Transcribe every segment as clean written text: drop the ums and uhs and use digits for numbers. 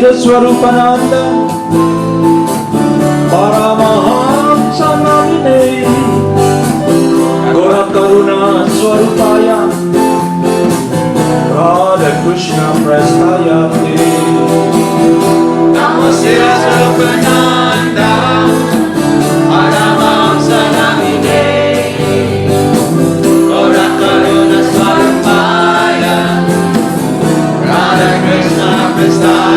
Siddhaswarupananda, Paramahamsa namine, Gora Karuna Swarupaya, Radha Krishna Prestayate. Namo Siddhaswarupananda, Paramahamsa namine, Gora Karuna Swarupaya, Radha Krishna Prestayate.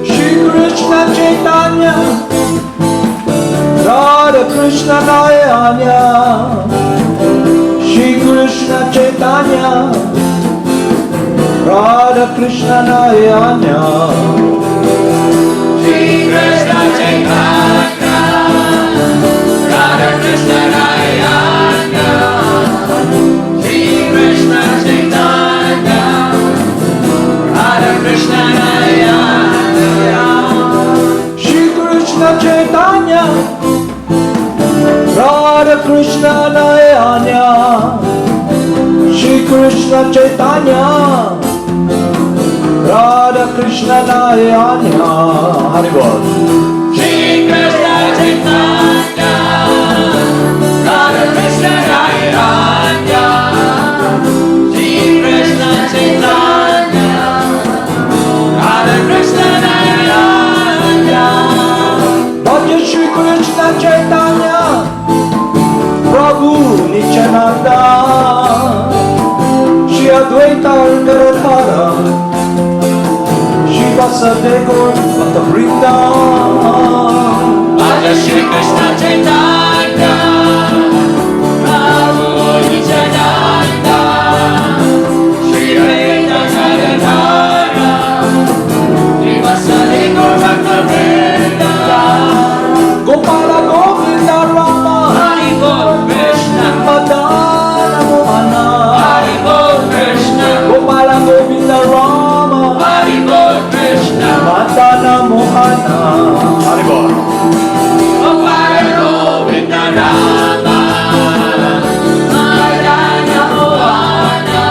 Shri Krishna Chaitanya, Radha Krishna Nayanya, Shri Krishna Chaitanya, Radha Krishna Nayanya, Shri Krishna Chaitanya, Radha Krishna Nayana, Shri Krishna Chaitanya, Radha Krishna Nayana, Shri Krishna Chaitanya, Radha Krishna Nayanya, Shri Krishna Chaitanya, Radha Krishna Nayana. Haribol. Shri Krishna Chaitanya, Radha Krishna Nayana, Shri Krishna Chaitanya, Radha Krishna Nayana. Bhaja Shri Krishna Chaitanya, Prabhu Nityananda, Shri Advaita Garadhara, Shri Vasudeva Bhakta Vrinda. Bhaja Shri Krishna Chaitanya, Prabhu Nityananda, Shri Advaita Gadadhara, Shri Vasudeva Bhakta Vrinda. Gopala Govinda Rama, Hari Bol Krishna, Madana Mohana, Hari Bol Krishna, Gopala Govinda Rama, Hari Bol Krishna, Madana Mohana. Haribol. Gopala Govinda Rama, Madana Mohana,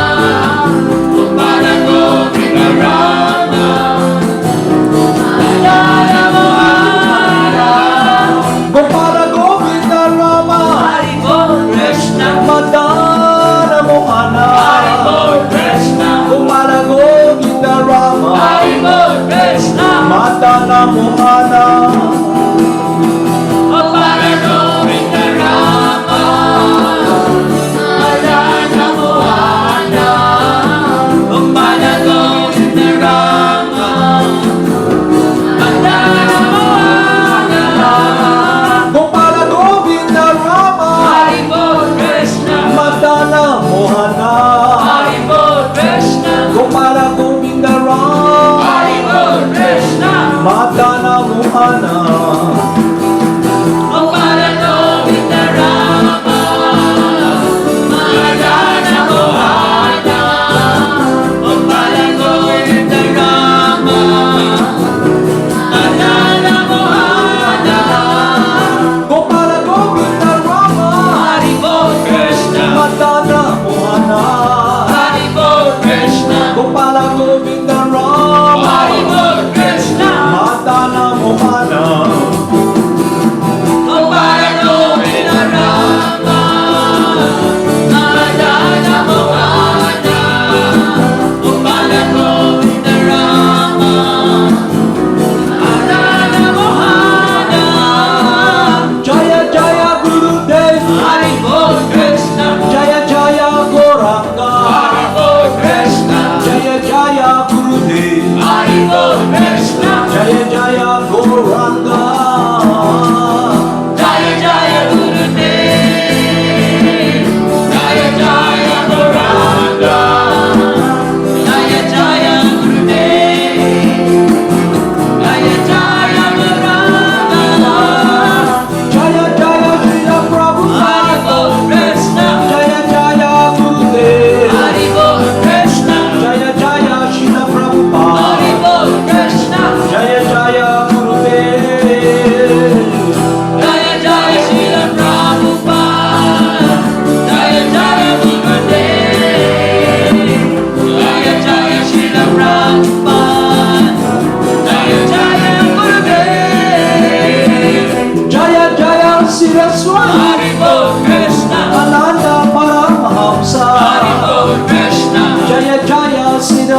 Gopala Govinda Rama, Madana Mohana. Gopala Govinda Rama, Hari Bol Krishna, Madana Mohana, Hari Bol Krishna, Gopala Govinda Rama, Hari Bol Krishna, Madana Mohana. Gopala Govinda Rama, Madana Mohana, Gopala Govinda Rama, Madana Mohana. Gopala Govinda Rama, Hari Bol Krishna, Madana Mohana, Hari Bol Krishna, Gopala Govinda Rama, Hari Bol Krishna, Madana Mohana.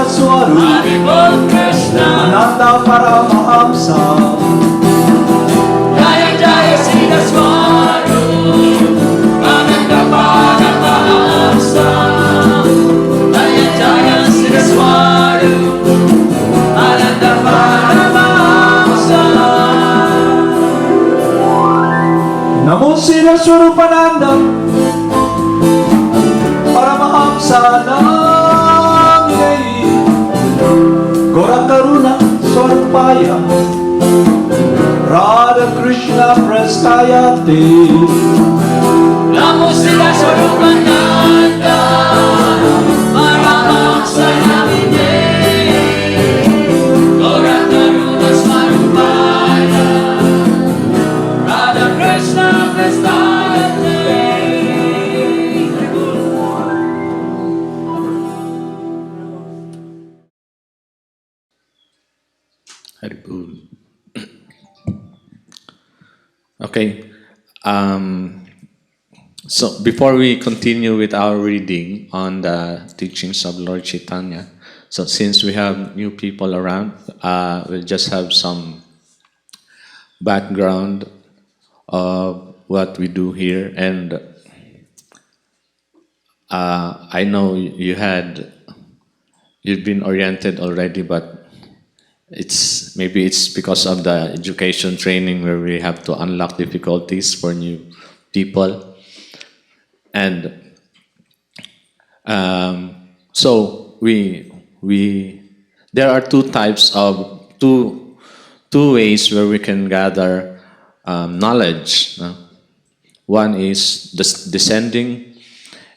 Siddhaswarupananda Haribol Krishna, Paramahamsa Jaya Jaya Siddhaswarupananda Paramahamsa, Jaya Jaya Siddhaswarupananda Paramahamsa. Namo Siddhaswarupananda Paramahamsa Naminai Gora Karuna Swarupaya Radha Krishna Prastayate Namo Siddhaswarupananda Paramahamsa Namine Gora Karuna Swarupaya Radha Krishna Prastayate. Haribol. Okay. So before we continue with our reading on the teachings of Lord Chaitanya, so since we have new people around, we'll just have some background of what we do here. And I know you've been oriented already, but maybe it's because of the education training where we have to unlock difficulties for new people. And so there are two ways where we can gather knowledge. One is descending,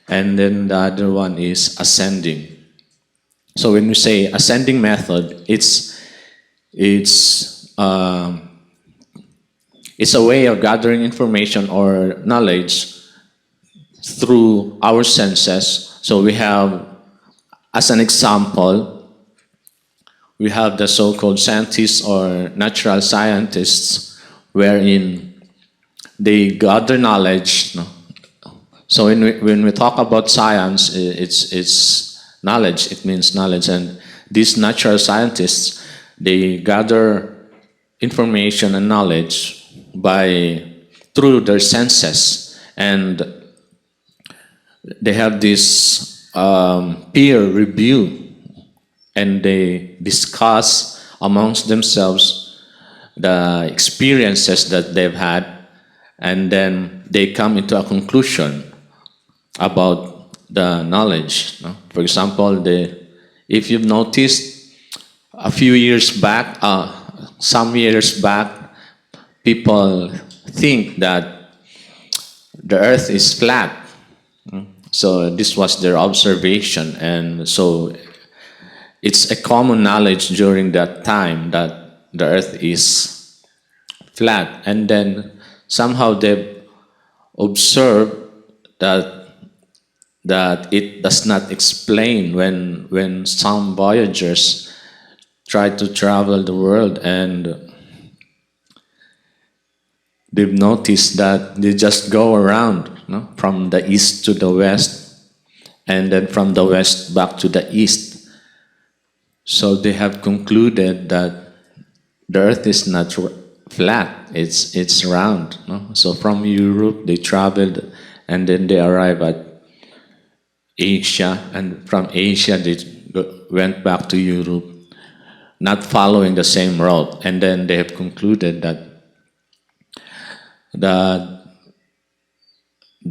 and then the other one is ascending. So when we say ascending method, it's a way of gathering information or knowledge through our senses. So we have, as an example, we have the so-called scientists or natural scientists, wherein they gather knowledge. So when we talk about science, it's knowledge. It means knowledge, and these natural scientists, they gather information and knowledge through their senses, and they have this peer review, and they discuss amongst themselves the experiences that they've had, and then they come into a conclusion about the knowledge. For example, if you've noticed, some years back, people think that the earth is flat. So this was their observation, and so it's a common knowledge during that time that the earth is flat. And then somehow they've observed that it does not explain when some voyagers try to travel the world, and they've noticed that they just go around, from the east to the west, and then from the west back to the east. So they have concluded that the earth is not flat, it's round. So from Europe they traveled, and then they arrived at Asia, and from Asia they went back to Europe, not following the same route, and then they have concluded that the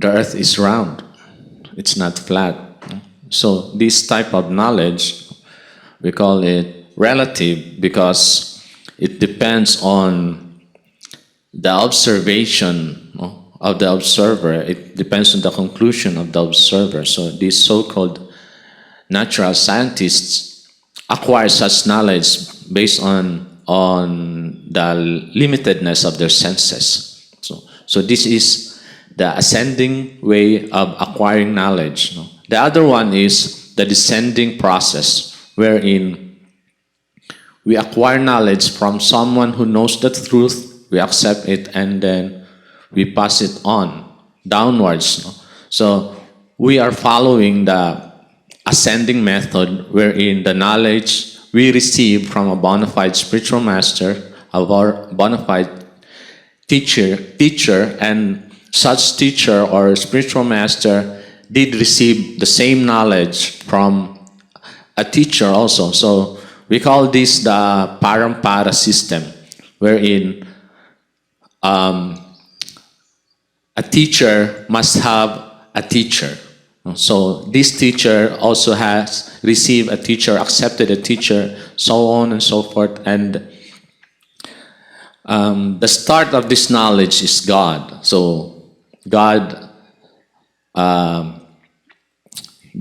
earth is round, it's not flat. So this type of knowledge, we call it relative, because it depends on the observation of the observer. It depends on the conclusion of the observer. So these so-called natural scientists acquire such knowledge based on the limitedness of their senses. So this is the ascending way of acquiring knowledge. The other one is the descending process, wherein we acquire knowledge from someone who knows the truth, we accept it, and then we pass it on downwards. So we are following the ascending method wherein the knowledge we receive from a bona fide spiritual master, a bona fide teacher, and such teacher or spiritual master did receive the same knowledge from a teacher also. So we call this the Parampara system, wherein a teacher must have a teacher. So this teacher also has received a teacher, accepted a teacher, so on and so forth. And the start of this knowledge is God. So God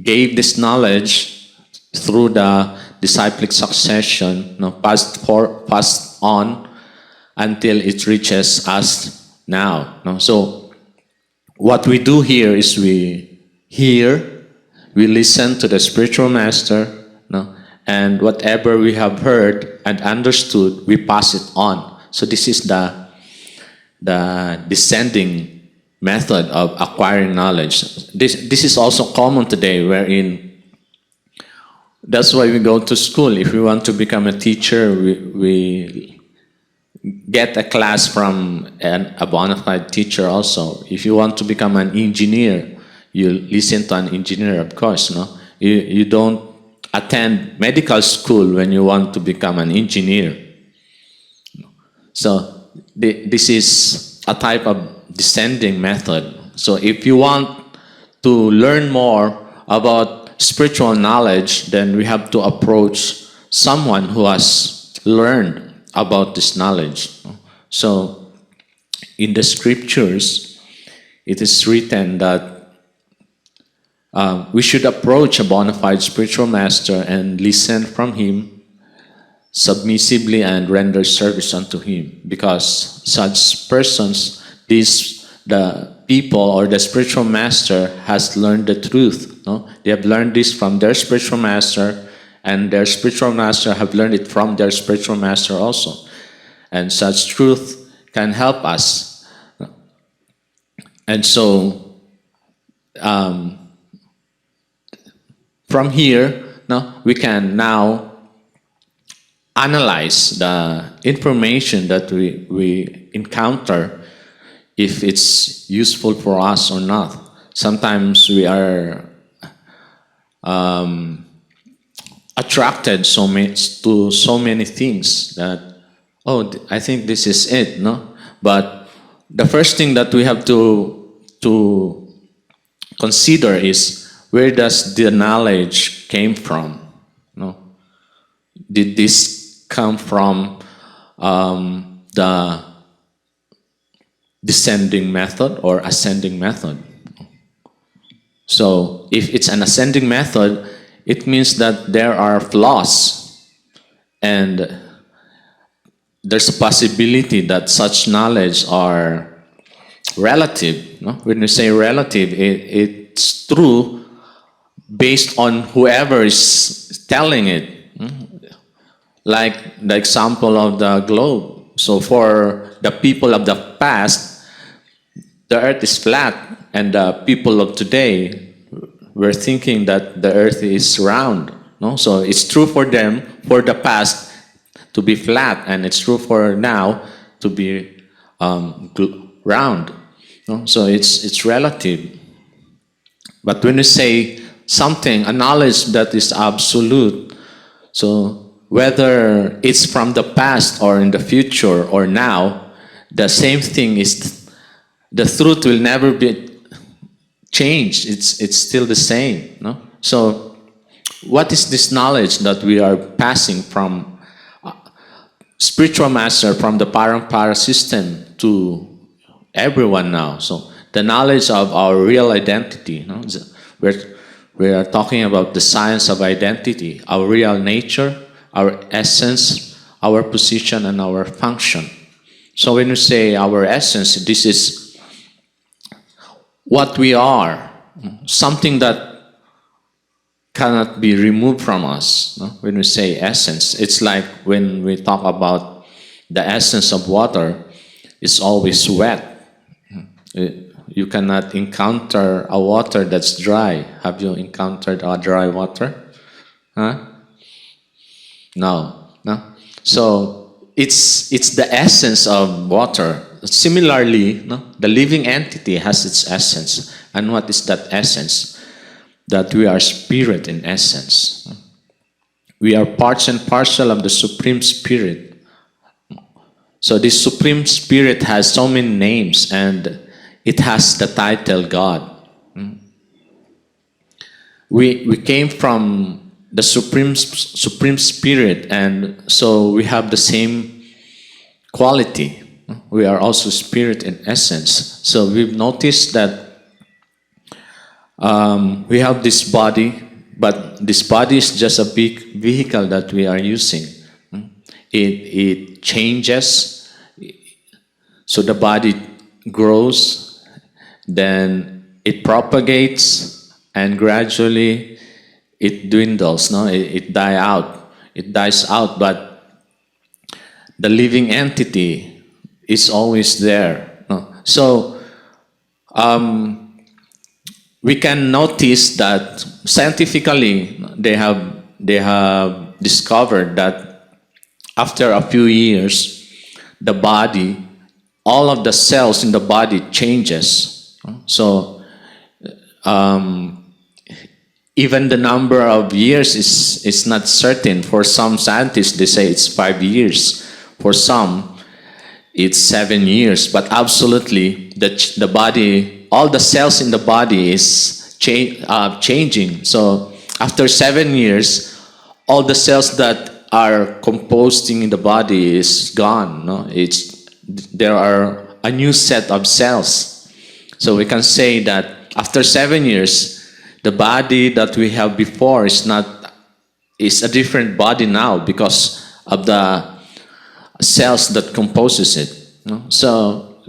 gave this knowledge through the disciplic succession, passed on until it reaches us now. So what we do here is we hear, we listen to the spiritual master, and whatever we have heard and understood, we pass it on. So this is the descending method of acquiring knowledge. This is also common today, wherein that's why we go to school. If we want to become a teacher, we get a class from a bona fide teacher also. If you want to become an engineer, you listen to an engineer, of course. You don't attend medical school when you want to become an engineer. So this is a type of descending method. So if you want to learn more about spiritual knowledge, then we have to approach someone who has learned about this knowledge. So in the scriptures, it is written that we should approach a bona fide spiritual master and listen from him submissively and render service unto him, because such persons, the people or the spiritual master has learned the truth. They have learned this from their spiritual master, and their spiritual master have learned it from their spiritual master also. And such truth can help us. And so from here, we can now analyze the information that we encounter, if it's useful for us or not. Sometimes we are attracted to so many things that, I think this is it, But the first thing that we have to consider is, where does the knowledge came from? Did this come from the descending method or ascending method? So if it's an ascending method, it means that there are flaws, and there's a possibility that such knowledge are relative. When we say relative, it's true based on whoever is telling it. Like the example of the globe. So for the people of the past, the earth is flat, and the people of today were thinking that the earth is round. So it's true for them, for the past, to be flat, and it's true for now to be round. So it's relative. But when you say something, a knowledge that is absolute, so whether it's from the past or in the future or now, the same thing is, the truth will never be changed. It's still the same. So what is this knowledge that we are passing from spiritual master, from the Parampara system to everyone now? So the knowledge of our real identity. We are talking about the science of identity, our real nature, our essence, our position, and our function. So when you say our essence, this is what we are, something that cannot be removed from us. When we say essence, it's like when we talk about the essence of water, it's always wet. you cannot encounter a water that's dry. Have you encountered a dry water? Huh? No, no. So it's the essence of water. Similarly, no, the living entity has its essence. And what is that essence? That we are spirit in essence. We are parts and parcel of the Supreme Spirit. So this Supreme Spirit has so many names, and it has the title God. We came from the Supreme Spirit, and so we have the same quality. We are also spirit in essence. So we've noticed that we have this body, but this body is just a big vehicle that we are using. It changes, so the body grows, then it propagates, and gradually it dwindles. No, it dies out. But the living entity is always there. No? So we can notice that scientifically they have discovered that after a few years, the body, all of the cells in the body changes. So even the number of years is not certain. For some scientists, they say it's 5 years. For some, it's 7 years. But absolutely, the body, all the cells in the body is changing. So after 7 years, all the cells that are composing in the body is gone. No? There are a new set of cells. So we can say that after 7 years, the body that we have before is a different body now because of the cells that composes it. No? So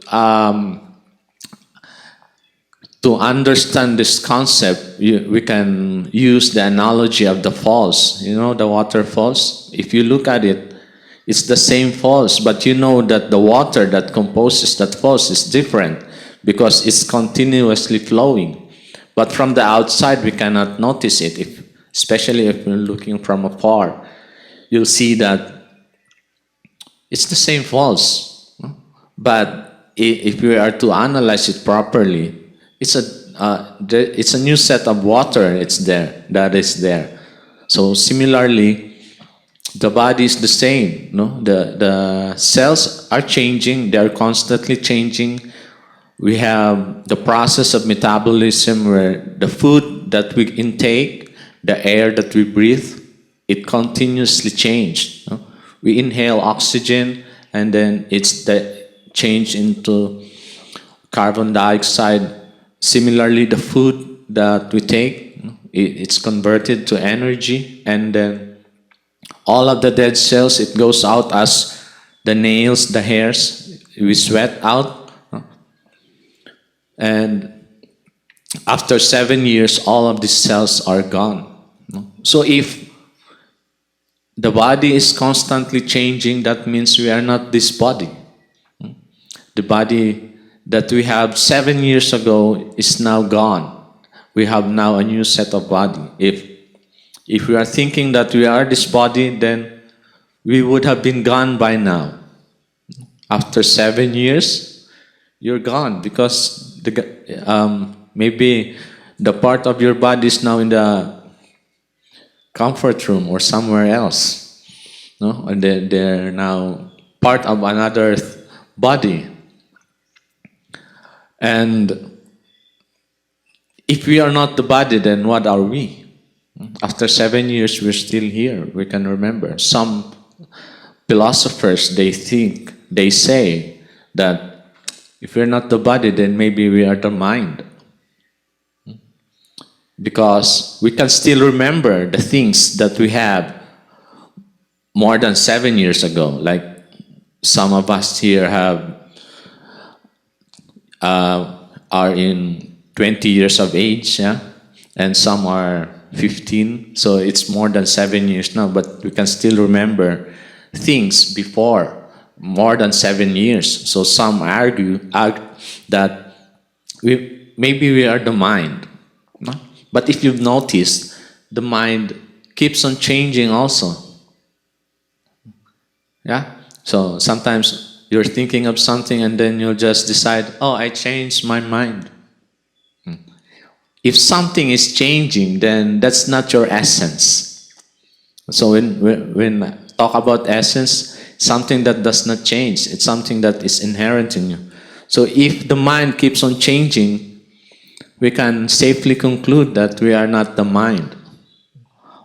to understand this concept, we can use the analogy of the falls. You know, the waterfalls. If you look at it, it's the same falls, but you know that the water that composes that falls is different because it's continuously flowing. But from the outside, we cannot notice it. Especially if you're looking from afar, you'll see that it's the same falls. No? But if we are to analyze it properly, it's a new set of water that is there. So similarly, the body is the same. No? The cells are changing. They are constantly changing. We have the process of metabolism where the food that we intake, the air that we breathe, it continuously changes. No? We inhale oxygen, and then it's the change into carbon dioxide. Similarly, the food that we take, it's converted to energy, and then all of the dead cells, it goes out as the nails, the hairs, we sweat out. And after 7 years, all of these cells are gone. So if the body is constantly changing, that means we are not this body. The body that we have 7 years ago is now gone. We have now a new set of body. If we are thinking that we are this body, then we would have been gone by now. After 7 years, you're gone because maybe the part of your body is now in the comfort room or somewhere else. No? And they're now part of another body. And if we are not the body, then what are we? After 7 years, we're still here. We can remember. Some philosophers, they say that if we're not the body, then maybe we are the mind. Because we can still remember the things that we have more than 7 years ago. Like some of us here are in 20 years of age, yeah? And some are 15, so it's more than 7 years now, but we can still remember things before more than 7 years. So some argue that maybe we are the mind. No? But if you've noticed, the mind keeps on changing also. Yeah? So sometimes you're thinking of something and then you'll just decide, oh, I changed my mind. If something is changing, then that's not your essence. So when I talk about essence, something that does not change, it's something that is inherent in you. So if the mind keeps on changing, we can safely conclude that we are not the mind.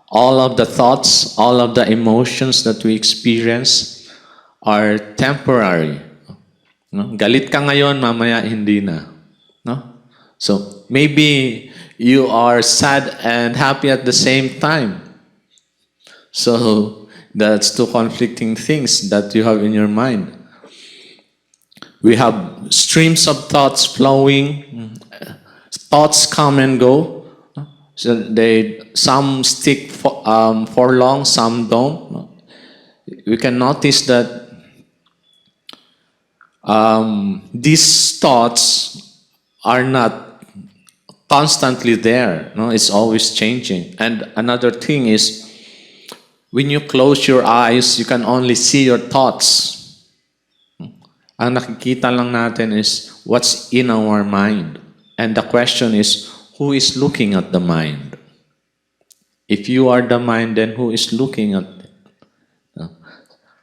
All of the thoughts, all of the emotions that we experience are temporary. No? Galit ka ngayon, mamaya hindi na. No? So maybe you are sad and happy at the same time. So that's two conflicting things that you have in your mind. We have streams of thoughts flowing. Thoughts come and go. So some stick for long, some don't. We can notice that these thoughts are not constantly there. No, it's always changing. And another thing is, when you close your eyes, you can only see your thoughts. Ang nakikita lang natin is what's in our mind. And the question is, who is looking at the mind? If you are the mind, then who is looking at it?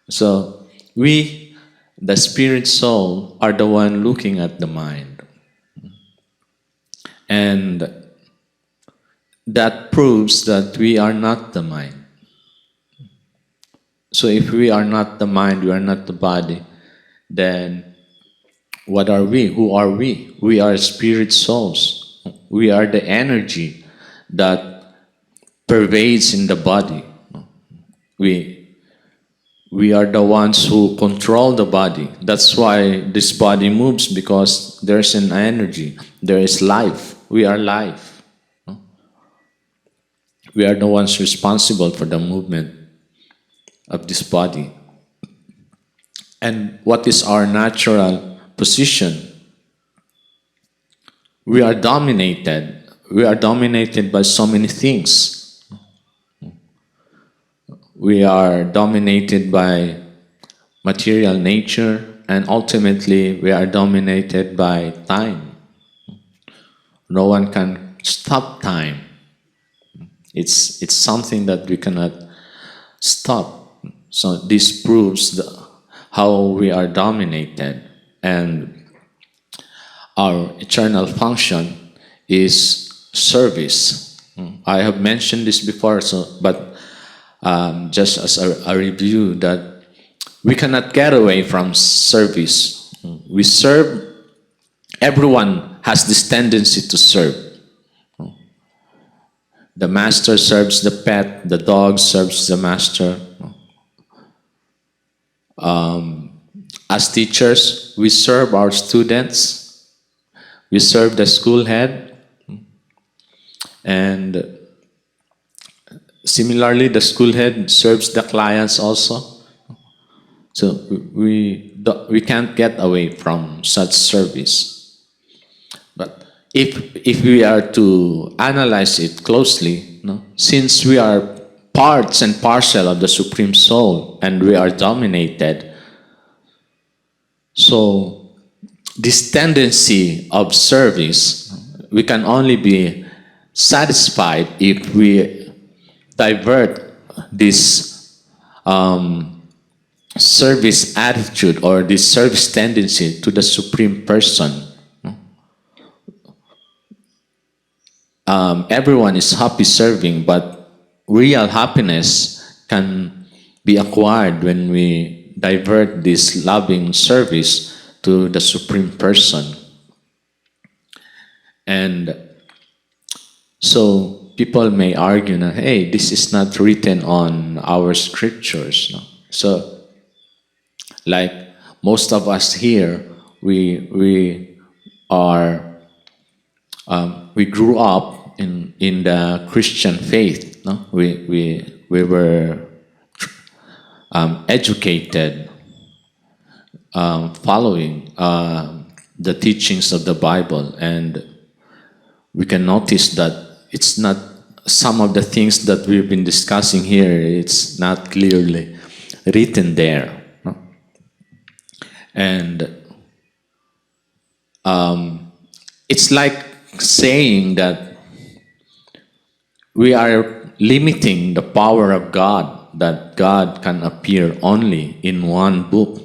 So we, the spirit soul, are the one looking at the mind. And that proves that we are not the mind. So if we are not the mind, we are not the body, then what are we? Who are we? We are spirit souls. We are the energy that pervades in the body. We are the ones who control the body. That's why this body moves, because there's an energy. There is life. We are life. We are the ones responsible for the movement of this body. And what is our natural position? We are dominated. We are dominated by so many things. We are dominated by material nature, and ultimately we are dominated by time. No one can stop time. It's something that we cannot stop. So this proves how we are dominated, and our eternal function is service. I have mentioned this before, but just as a review, that we cannot get away from service. We serve. Everyone has this tendency to serve. The master serves the pet, the dog serves the master. As teachers, we serve our students, we serve the school head, and similarly, the school head serves the clients also. So we can't get away from such service. But if we are to analyze it closely, since we are parts and parcel of the Supreme Soul and we are dominated, so this tendency of service, we can only be satisfied if we divert this service attitude or this service tendency to the Supreme Person. Everyone is happy serving, but real happiness can be acquired when we divert this loving service to the Supreme Person. And so people may argue, hey, this is not written on our scriptures. So, like most of us here, we grew up in the Christian faith. We were educated following the teachings of the Bible, and we can notice that it's not some of the things that we've been discussing here, it's not clearly written there. No? And it's like saying that we are limiting the power of God, that God can appear only in one book,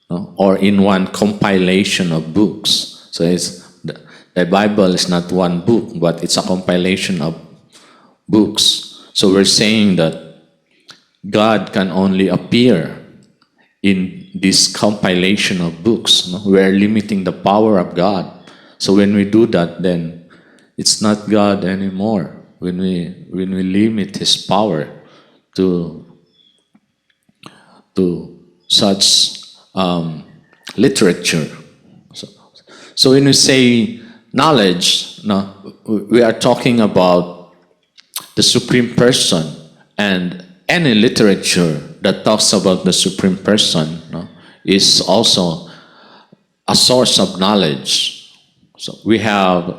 no? Or in one compilation of books. So the Bible is not one book, but it's a compilation of books. So we're saying that God can only appear in this compilation of books. No? We're limiting the power of God. So when we do that, then it's not God anymore. When we limit His power to such literature. So when we say knowledge, no, we are talking about the Supreme Person, and any literature that talks about the Supreme Person, no, is also a source of knowledge. So we have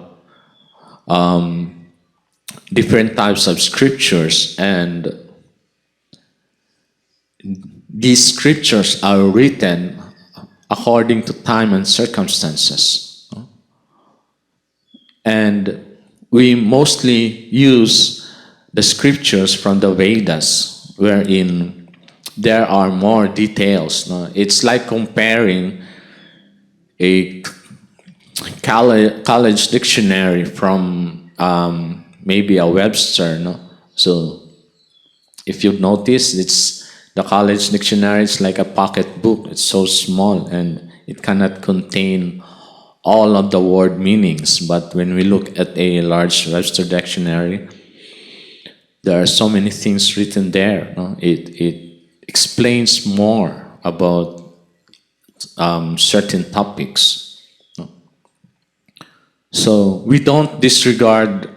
different types of scriptures, and these scriptures are written according to time and circumstances. No? And we mostly use the scriptures from the Vedas, wherein there are more details. No? It's like comparing a college dictionary from maybe a Webster. No? So if you've noticed, the college dictionary is like a pocket book. It's so small and it cannot contain all of the word meanings. But when we look at a large Webster dictionary, there are so many things written there. No? It explains more about certain topics. No? So we don't disregard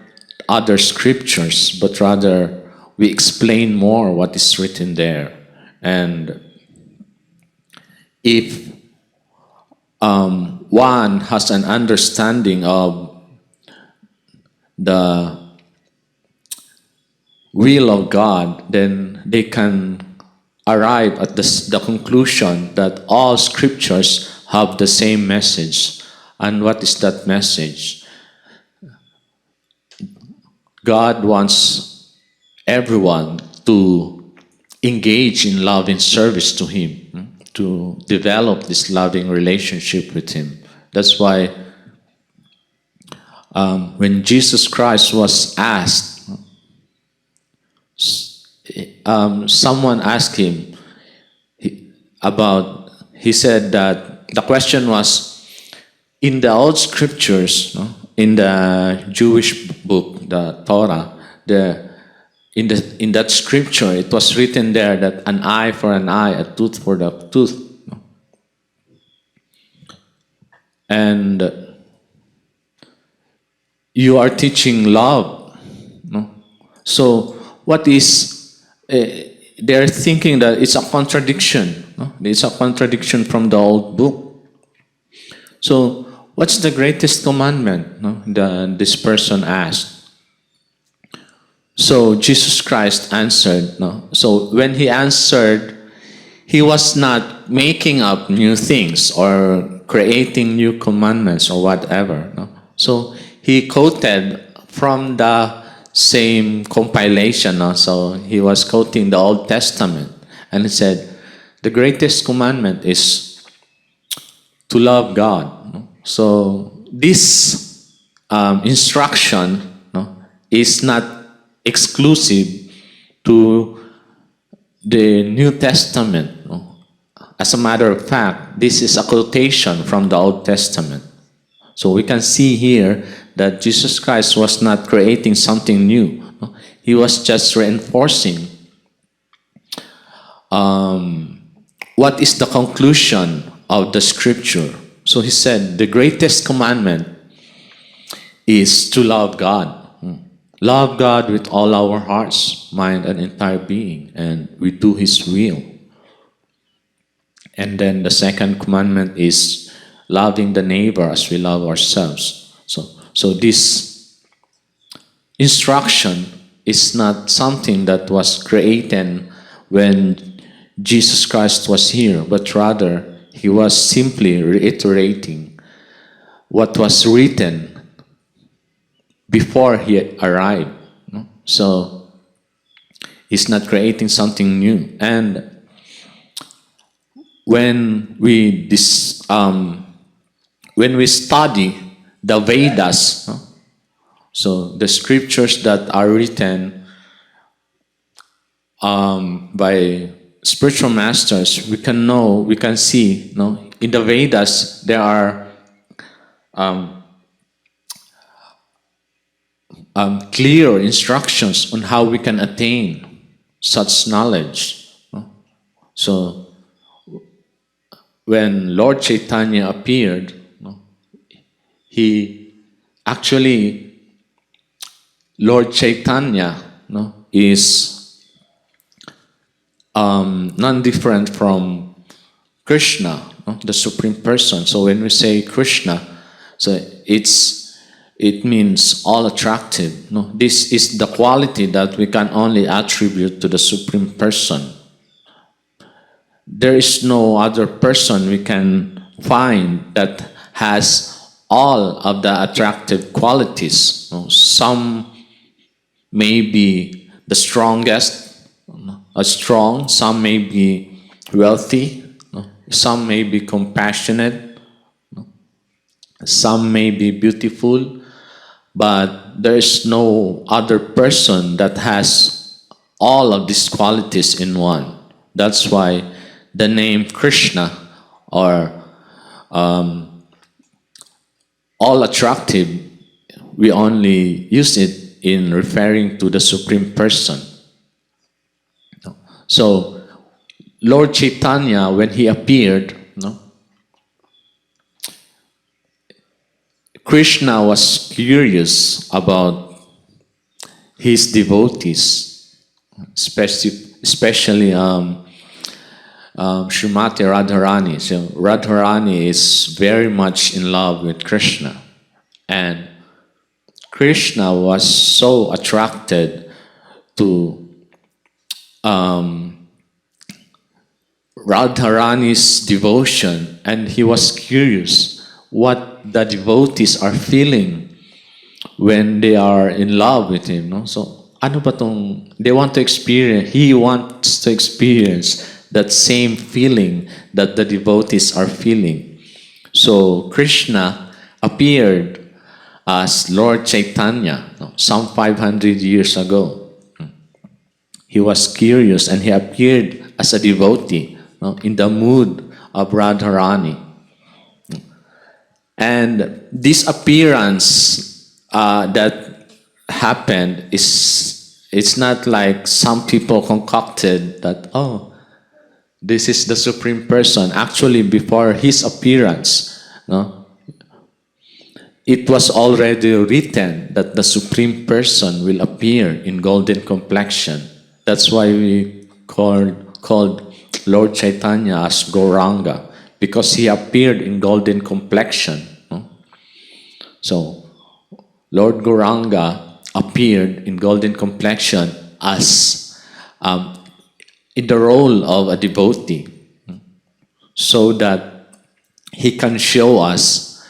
other scriptures, but rather we explain more what is written there. And if one has an understanding of the will of God, then they can arrive at the conclusion that all scriptures have the same message. And what is that message? God wants everyone to engage in love and service to Him, to develop this loving relationship with Him. That's why when Jesus Christ was asked, someone asked Him he said that the question was, in the old scriptures, no, in the Jewish book, the Torah, in that scripture, it was written there that an eye for an eye, a tooth for the tooth. No? And you are teaching love. No? So what is, they're thinking that it's a contradiction. No? It's a contradiction from the old book. So what's the greatest commandment? No? This person asked. So Jesus Christ answered. No? So when He answered, He was not making up new things or creating new commandments or whatever. No? So He quoted from the same compilation. No? So He was quoting the Old Testament. And He said, the greatest commandment is to love God. No? So this instruction, no, is not exclusive to the New Testament. No? As a matter of fact, this is a quotation from the Old Testament. So we can see here that Jesus Christ was not creating something new. No? He was just reinforcing what is the conclusion of the scripture. So He said, the greatest commandment is to love God. Love God with all our hearts, mind, and entire being, and we do His will. And then the second commandment is loving the neighbor as we love ourselves. So this instruction is not something that was created when Jesus Christ was here, but rather he was simply reiterating what was written before he arrived. No? So he's not creating something new. And when we study the Vedas, no? So the scriptures that are written by spiritual masters, we can see, no? In the Vedas there are clear instructions on how we can attain such knowledge. No? So when Lord Chaitanya appeared, no, Lord Chaitanya, no, is non-different from Krishna, no, the Supreme Person. So when we say Krishna, so it means all attractive. No, this is the quality that we can only attribute to the Supreme Person. There is no other person we can find that has all of the attractive qualities. No, some may be the strongest, strong. Some may be wealthy. No, some may be compassionate. No, some may be beautiful. But there is no other person that has all of these qualities in one. That's why the name Krishna, or all attractive, we only use it in referring to the Supreme Person. So Lord Chaitanya, when he appeared, no, Krishna was curious about his devotees, especially Srimati Radharani. So Radharani is very much in love with Krishna, and Krishna was so attracted to Radharani's devotion, and he was curious what the devotees are feeling when they are in love with him. No? So ano ba tong they want to experience? He wants to experience that same feeling that the devotees are feeling. So Krishna appeared as Lord Chaitanya, no, some 500 years ago. He was curious and he appeared as a devotee, no, in the mood of Radharani. And this appearance that happened it's not like some people concocted that, oh, this is the Supreme Person. Actually, before his appearance, no, it was already written that the Supreme Person will appear in golden complexion. That's why we called Lord Chaitanya as Gauranga, because he appeared in golden complexion. No? So Lord Gauranga appeared in golden complexion as in the role of a devotee, so that he can show us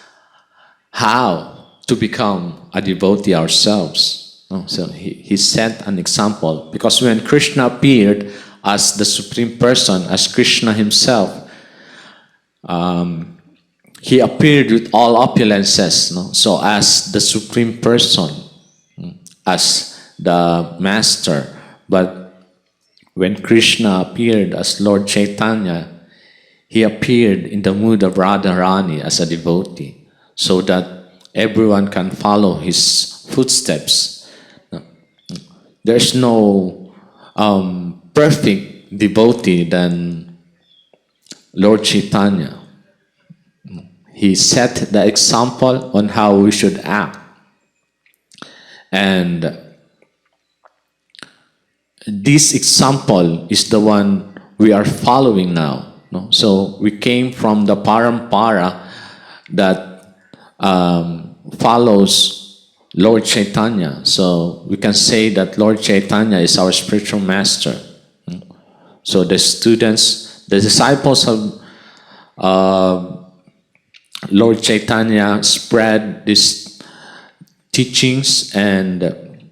how to become a devotee ourselves. So he set an example, because when Krishna appeared as the Supreme Person, as Krishna himself, he appeared with all opulences. No? So as the Supreme Person, as the Master. But when Krishna appeared as Lord Chaitanya, he appeared in the mood of Radharani as a devotee, so that everyone can follow his footsteps. There's no perfect devotee than Lord Chaitanya. He set the example on how we should act. And this example is the one we are following now. No? So we came from the parampara that follows Lord Chaitanya. So we can say that Lord Chaitanya is our spiritual master. So the students, the disciples of Lord Chaitanya spread these teachings, and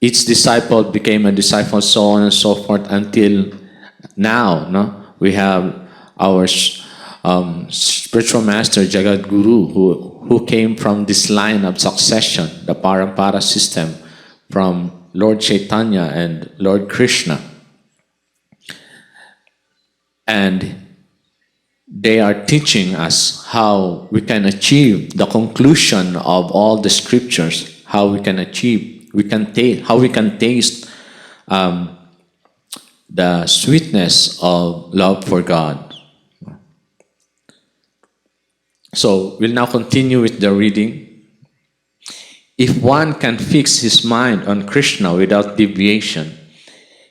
each disciple became a disciple, so on and so forth, until now. No? We have our spiritual master, Jagad Guru, who came from this line of succession, the Parampara system, from Lord Chaitanya and Lord Krishna. And they are teaching us how we can achieve the conclusion of all the scriptures, how we can achieve, how we can taste the sweetness of love for God. So we'll now continue with the reading. If one can fix his mind on Krishna without deviation,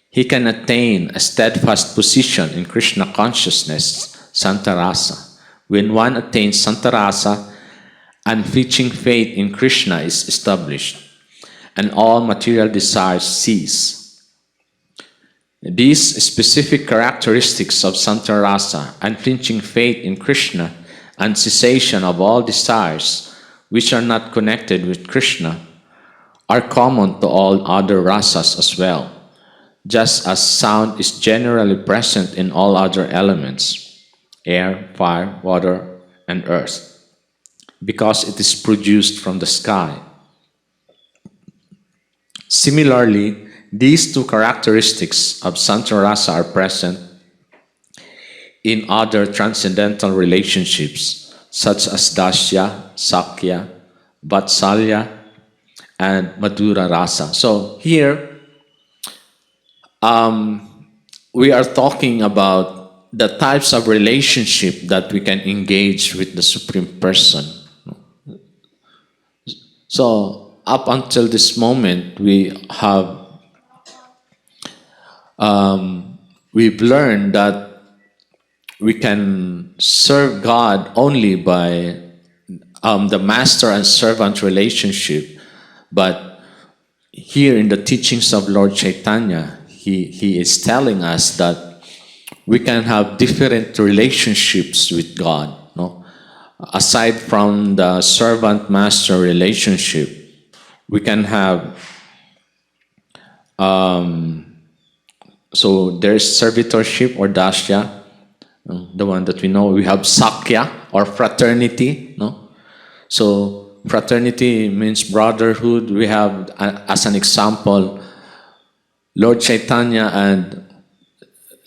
he can attain a steadfast position in Krishna consciousness, Santarasa. When one attains Santarasa, unflinching faith in Krishna is established, and all material desires cease. These specific characteristics of Santarasa, unflinching faith in Krishna, and cessation of all desires which are not connected with Krishna, are common to all other rasas as well, just as sound is generally present in all other elements, air, fire, water, and earth, because it is produced from the sky. Similarly, these two characteristics of Santarasa are present in other transcendental relationships, such as Dasya, Sakya, Vatsalya, and Madhura Rasa. So here, we are talking about the types of relationship that we can engage with the Supreme Person. So up until this moment, we've learned that we can serve God only by the master and servant relationship. But here in the teachings of Lord Chaitanya, he is telling us that we can have different relationships with God. No? Aside from the servant-master relationship, we can have, so there's servitorship or dasya, the one that we know. We have sakya or fraternity. No? So fraternity means brotherhood. We have, as an example, Lord Chaitanya and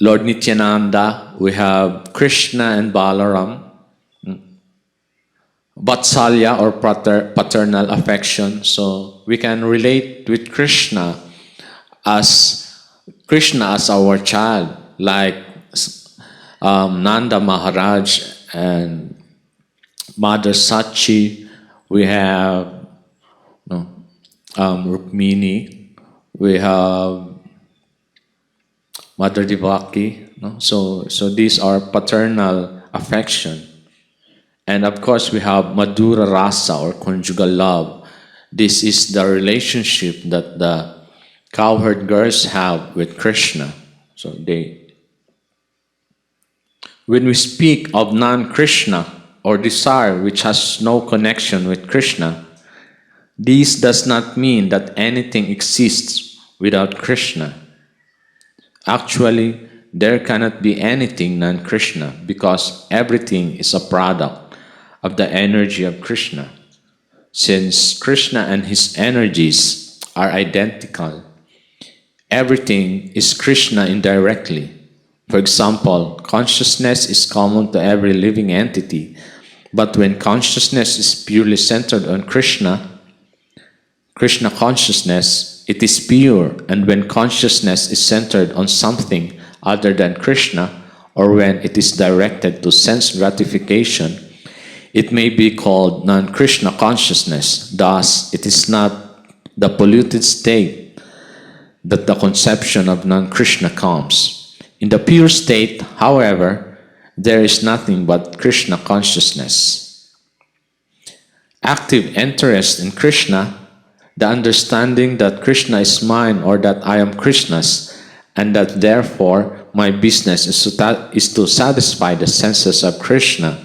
Lord Nityananda. We have Krishna and Balaram. Vatsalya or paternal affection. So we can relate with Krishna as our child, like Nanda Maharaj and Mother Sachi. We have Rukmini. We have Mother Devaki. So these are paternal affection. And of course, we have Madhura Rasa or conjugal love. This is the relationship that the cowherd girls have with Krishna. So when we speak of non-Krishna or desire which has no connection with Krishna, this does not mean that anything exists without Krishna. Actually, there cannot be anything non-Krishna because everything is a product of the energy of Krishna. Since Krishna and his energies are identical, everything is Krishna indirectly. For example, consciousness is common to every living entity, but when consciousness is purely centered on Krishna consciousness, it is pure, and when consciousness is centered on something other than Krishna, or when it is directed to sense gratification, it may be called non-Krishna consciousness. Thus, it is not the polluted state that the conception of non-Krishna comes. In the pure state, however, there is nothing but Krishna consciousness. Active interest in Krishna, the understanding that Krishna is mine or that I am Krishna's, and that therefore my business is to satisfy the senses of Krishna,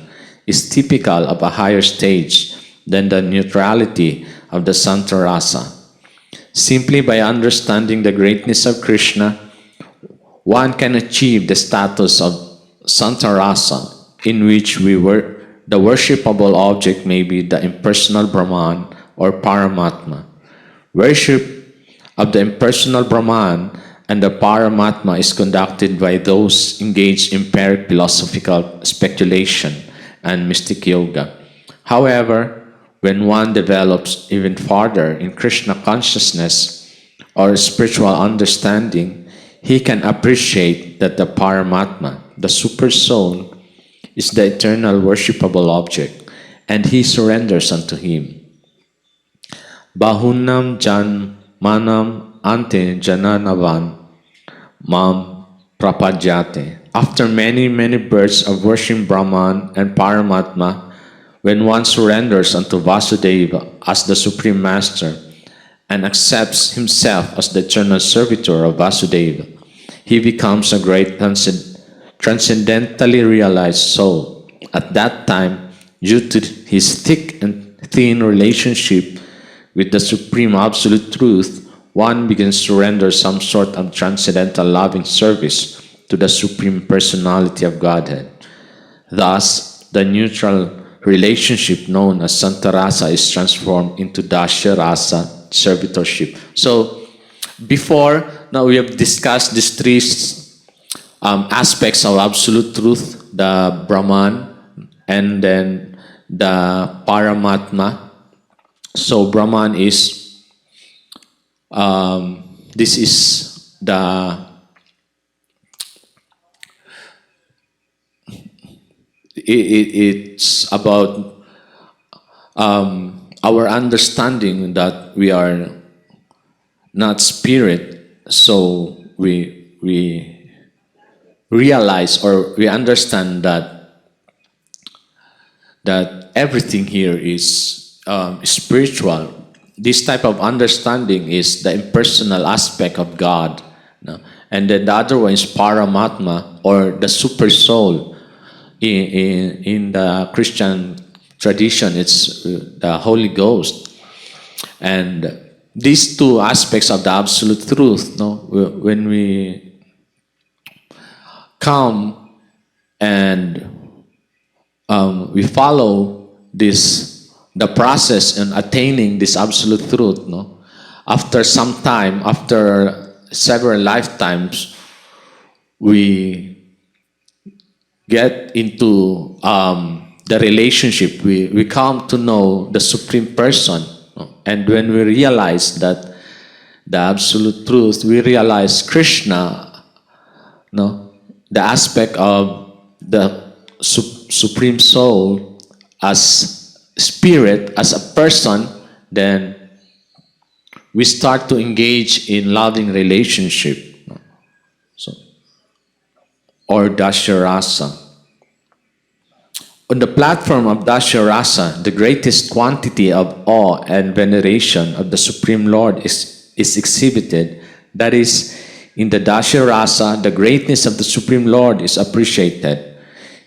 is typical of a higher stage than the neutrality of the Santarasa. Simply by understanding the greatness of Krishna, one can achieve the status of Santarasa, in which the worshipable object may be the impersonal Brahman or Paramatma. Worship of the impersonal Brahman and the Paramatma is conducted by those engaged in pure philosophical speculation and mystic yoga. However, when one develops even further in Krishna consciousness or spiritual understanding, he can appreciate that the Paramatma, the Super Soul, is the eternal worshipable object, and he surrenders unto him. Bahunam jan manam ante jananavan mam prapadyate. After many births of worshiping Brahman and Paramatma, when one surrenders unto Vasudeva as the Supreme Master and accepts himself as the eternal servitor of Vasudeva, he becomes a great transcendentally realized soul. At that time, due to his thick and thin relationship with the Supreme Absolute Truth, one begins to render some sort of transcendental loving service to the Supreme Personality of Godhead. Thus, the neutral relationship known as Santarasa is transformed into Dasya Rasa, servitorship. So, before, now we have discussed these three aspects of Absolute Truth, the Brahman, and then the Paramatma. So, Brahman is, this is it's about our understanding that we are not spirit, so we realize or we understand that everything here is spiritual. This type of understanding is the impersonal aspect of God, no? And then the other one is Paramatma, or the Super Soul. In the Christian tradition, it's the Holy Ghost. And these two aspects of the Absolute Truth, no, when we come and we follow the process in attaining this Absolute Truth, no, after some time, after several lifetimes, we get into the relationship. We come to know the Supreme Person. And when we realize that the Absolute Truth, we realize Krishna, no, the aspect of the Supreme Soul as spirit, as a person, then we start to engage in loving relationship. So, or Dasya Rasa. On the platform of Dasya Rasa, the greatest quantity of awe and veneration of the Supreme Lord is exhibited. That is, in the Dasya Rasa, the greatness of the Supreme Lord is appreciated.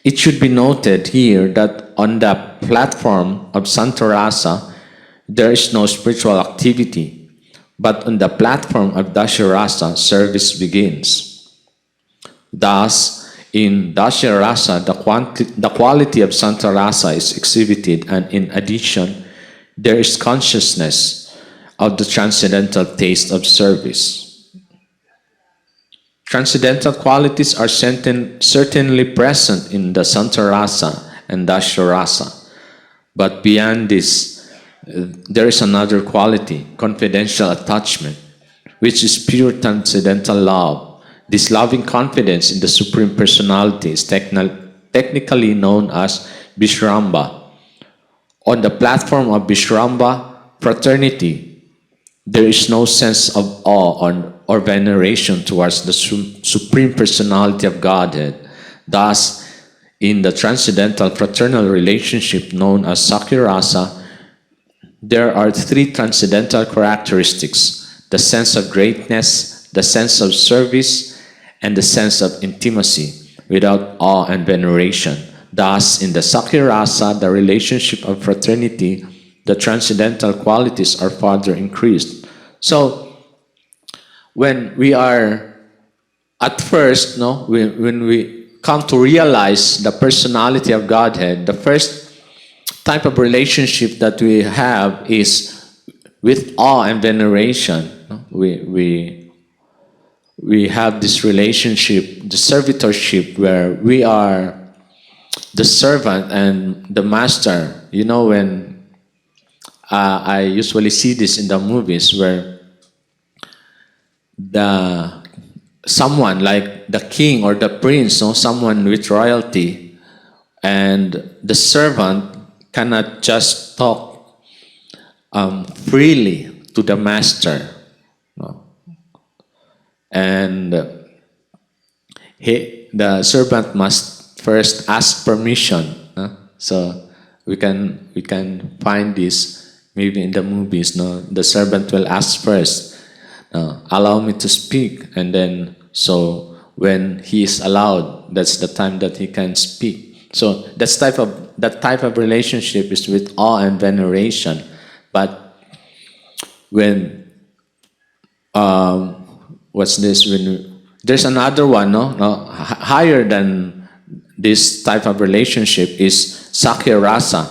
It should be noted here that on the platform of Santarasa, there is no spiritual activity, but on the platform of Dasya Rasa, service begins. Thus, in Dasya Rasa, the quality of Santarasa is exhibited, and in addition, there is consciousness of the transcendental taste of service. Transcendental qualities are certainly present in the Santarasa and Dasya Rasa, but beyond this, there is another quality, confidential attachment, which is pure transcendental love. This loving confidence in the Supreme Personality is technically known as Vishramba. On the platform of Vishramba fraternity, there is no sense of awe or veneration towards the Supreme Personality of Godhead. Thus, in the transcendental fraternal relationship known as Sakya-rasa, there are three transcendental characteristics: the sense of greatness, the sense of service, and the sense of intimacy, without awe and veneration. Thus, in the Sakya-rasa, the relationship of fraternity, the transcendental qualities are further increased. So, when we are at first, no, when we come to realize the personality of Godhead, the first type of relationship that we have is with awe and veneration. No? We have this relationship, the servitorship, where we are the servant and the master. You know, when I usually see this in the movies, where someone like the king or the prince, no, someone with royalty, and the servant cannot just talk freely to the master, no? And the servant must first ask permission. No? So we can find this maybe in the movies. No, the servant will ask first, allow me to speak, and then so when he is allowed, that's the time that he can speak. So that type of relationship is with awe and veneration. But when what's this? When there's another one, higher than this type of relationship is Sakya-rasa.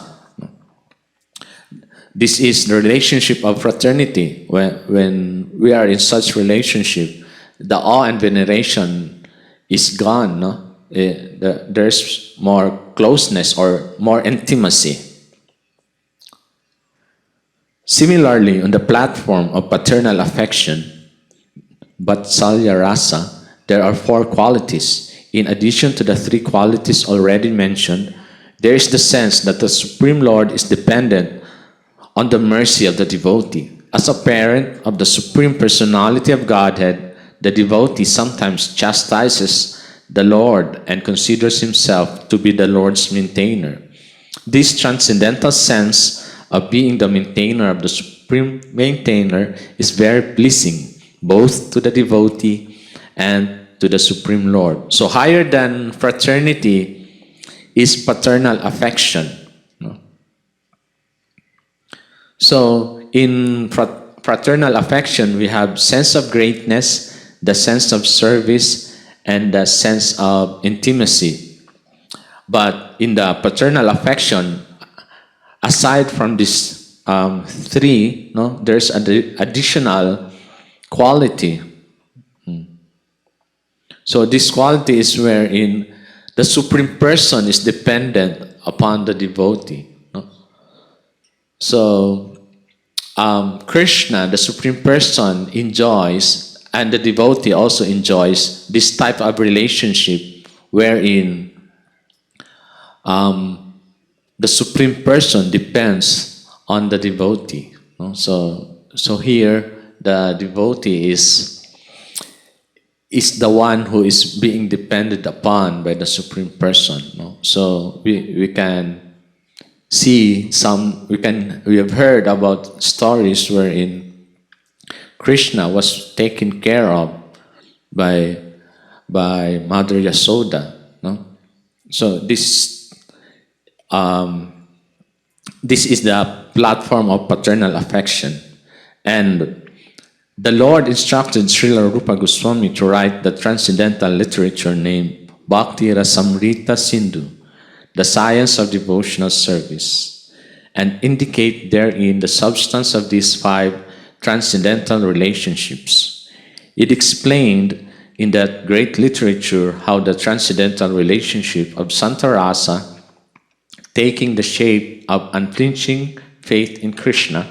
This is the relationship of fraternity. When we are in such relationship, the awe and veneration is gone. No? There's more closeness or more intimacy. Similarly, on the platform of paternal affection, Vatsalya rasa, there are four qualities. In addition to the three qualities already mentioned, there is the sense that the Supreme Lord is dependent on the mercy of the devotee. As a parent of the Supreme Personality of Godhead, the devotee sometimes chastises the Lord and considers himself to be the Lord's maintainer. This transcendental sense of being the maintainer of the Supreme Maintainer is very pleasing, both to the devotee and to the Supreme Lord. So higher than fraternity is paternal affection. No? So in fraternal affection, we have sense of greatness, the sense of service, and the sense of intimacy. But in the paternal affection, aside from these three, no, there's an additional quality. So this quality is wherein the Supreme Person is dependent upon the devotee. No? So Krishna, the Supreme Person, enjoys, and the devotee also enjoys, this type of relationship wherein the Supreme Person depends on the devotee. No? So here the devotee is the one who is being depended upon by the Supreme Person. No? So we can see we have heard about stories wherein Krishna was taken care of by Mother Yasoda. No? So this is the platform of paternal affection. And the Lord instructed Srila Rupa Goswami to write the transcendental literature named Bhakti Rasamrita Sindhu, the science of devotional service, and indicate therein the substance of these five transcendental relationships. It explained in that great literature how the transcendental relationship of Santarasa, taking the shape of unflinching faith in Krishna,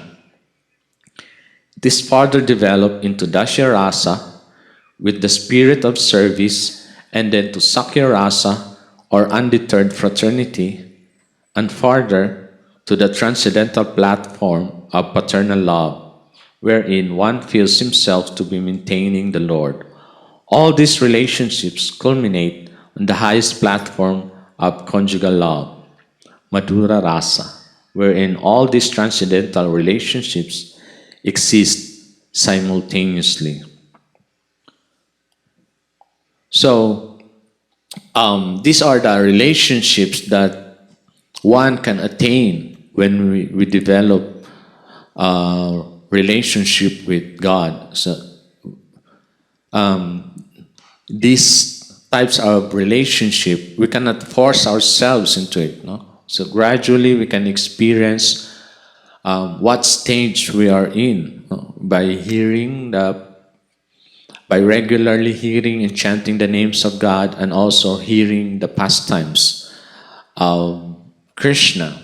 this further developed into Dasya Rasa with the spirit of service, and then to Sakya Rasa or undeterred fraternity, and further to the transcendental platform of paternal love, wherein one feels himself to be maintaining the Lord. All these relationships culminate on the highest platform of conjugal love, Madhura Rasa, wherein all these transcendental relationships exist simultaneously. So, these are the relationships that one can attain when we develop a relationship with God. So, these types of relationship, we cannot force ourselves into it. No? So gradually we can experience what stage we are in, no? by regularly hearing and chanting the names of God, and also hearing the pastimes of Krishna.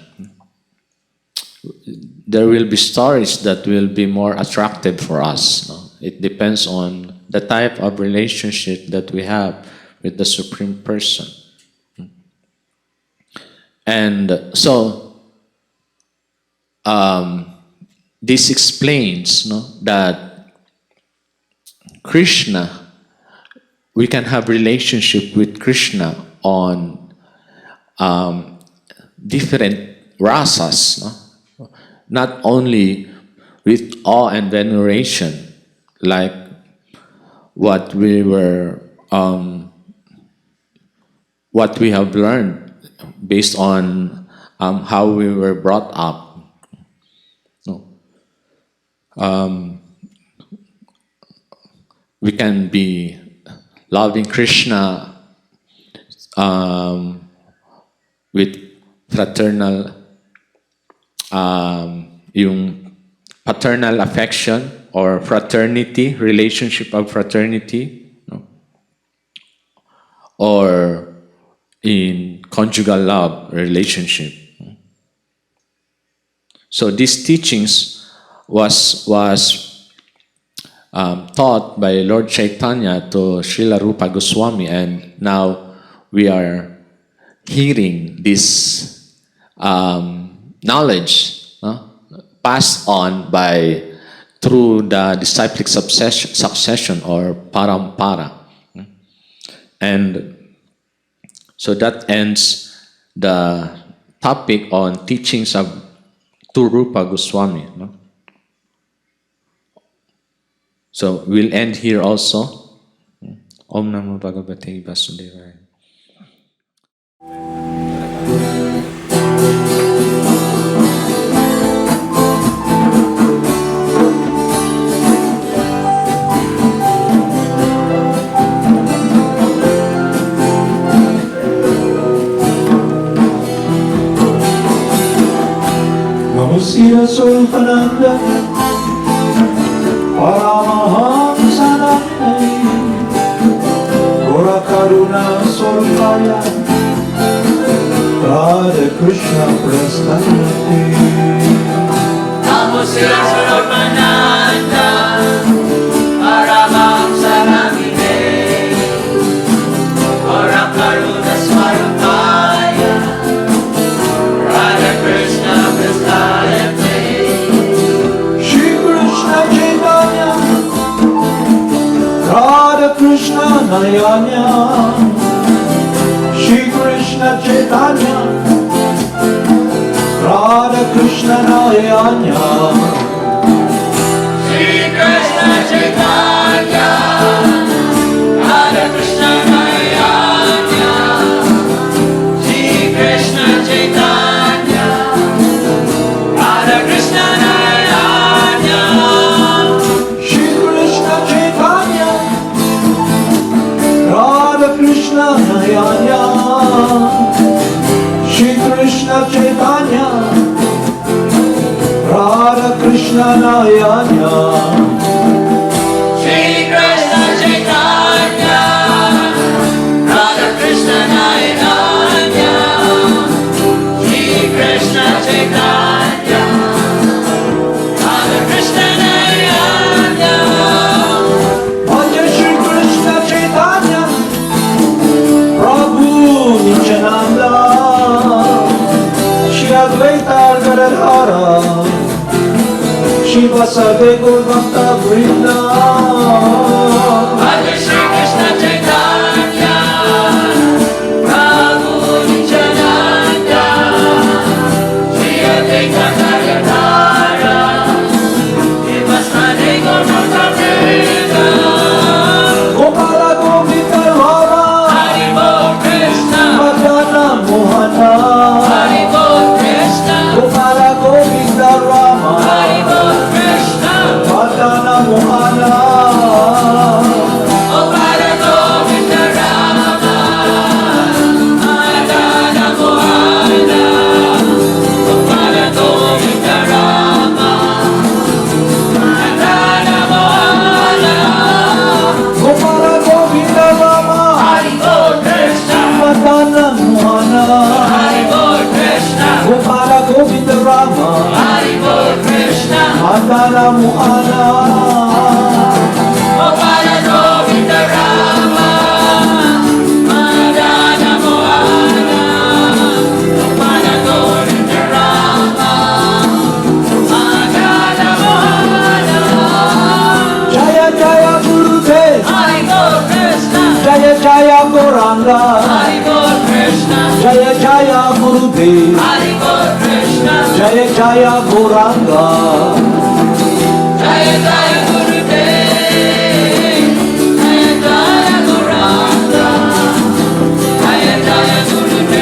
There will be stories that will be more attractive for us. No? It depends on the type of relationship that we have with the Supreme Person. And so, this explains, no, that Krishna, we can have relationship with Krishna on different rasas, no? Not only with awe and veneration, like what we have learned based on how we were brought up. No? We can be loving Krishna with fraternal, yung paternal affection or fraternity, relationship of fraternity, no? Or in conjugal love relationship. So these teachings was taught by Lord Chaitanya to Srila Rupa Goswami, and now we are hearing this knowledge passed on through the disciplic succession or parampara. And so that ends the topic on teachings of Rupa Goswami. No? So we'll end here also. Om Namo Bhagavate Vasudevaya. Siddhaswarupananda, Paramahamsa, Gora Karuna Swarupaya, Radha Krishna Prasthayate. Namo Siddhaswarupananda, Paramahamsa Namine, Gora Karuna Swarupaya, Radha Krishna Prasthayate. Radha Krishna Nayanya, Shri Krishna Chaitanya, Radha Krishna Nayanya, Shri Krishna Chaitanya, Radha Krishna Nayanya, Shri Krishna Chaitanya, Radha Krishna Nayanya, Shri Krishna Chaitanya, Radha Krishna Nayanya, Shri Krishna Chaitanya, Radha Krishna Nayanya, Shri Krishna Chaitanya, Radha Krishna Nayanya, Shri Krishna Chaitanya, Radha Krishna Nayanya. Bhaja Shri Krishna Chaitanya, Prabhu Nityananda, Shri Advaita Gadadhara, Shri Vasudeva Gaur Bhakta Vrinda. Hare Shri Krishna Chaitanya, Prabhu Jaya Gauranga, Haribol Krishna, Jaya Jaya Gurudev, Haribol Krishna, Jaya Jaya Gauranga, Jaya Jaya Gurudev, Jaya Jaya Gauranga, Jaya Jaya Gurudev,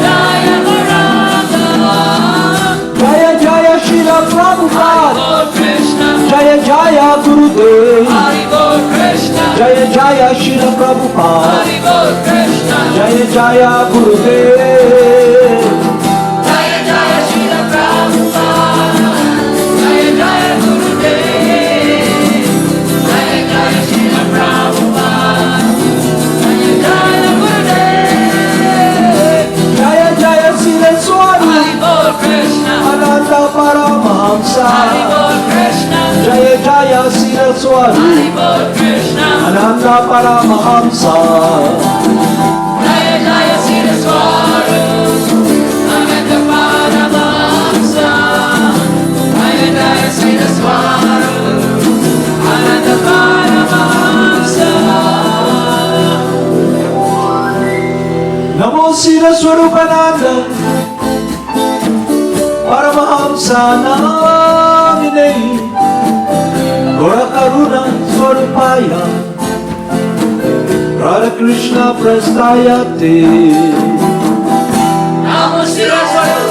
Jaya Gauranga, Jaya Jaya Srila Prabhupada, Haribol Krishna, Jaya Jaya Gurudev, Haribol Krishna, Jaya Jaya Srila Prabhupada, Haribol Krishna, Jaya Jaya Gurudev, Jaya Jaya Srila Prabhupada, Jaya Jaya Gurudev, Jaya Jaya Srila Prabhupada, Jaya Jaya Gurudev, Jaya Jaya Siddhaswarupananda, Haribol Krishna, Paramahamsa, Haribol Krishna, Jaya Jaya Siddhaswarupananda, Haribol Krishna, Paramahamsa, Jaya Jaya Siddhaswarupananda, Paramahamsa, Jaya Jaya Siddhaswarupananda, Paramahamsa. Namo Siddhaswarupananda, Paramahamsa Namine, Gora Karuna Swarupaya, Radha Krishna Prastayate. Namo Siddhaswarupananda,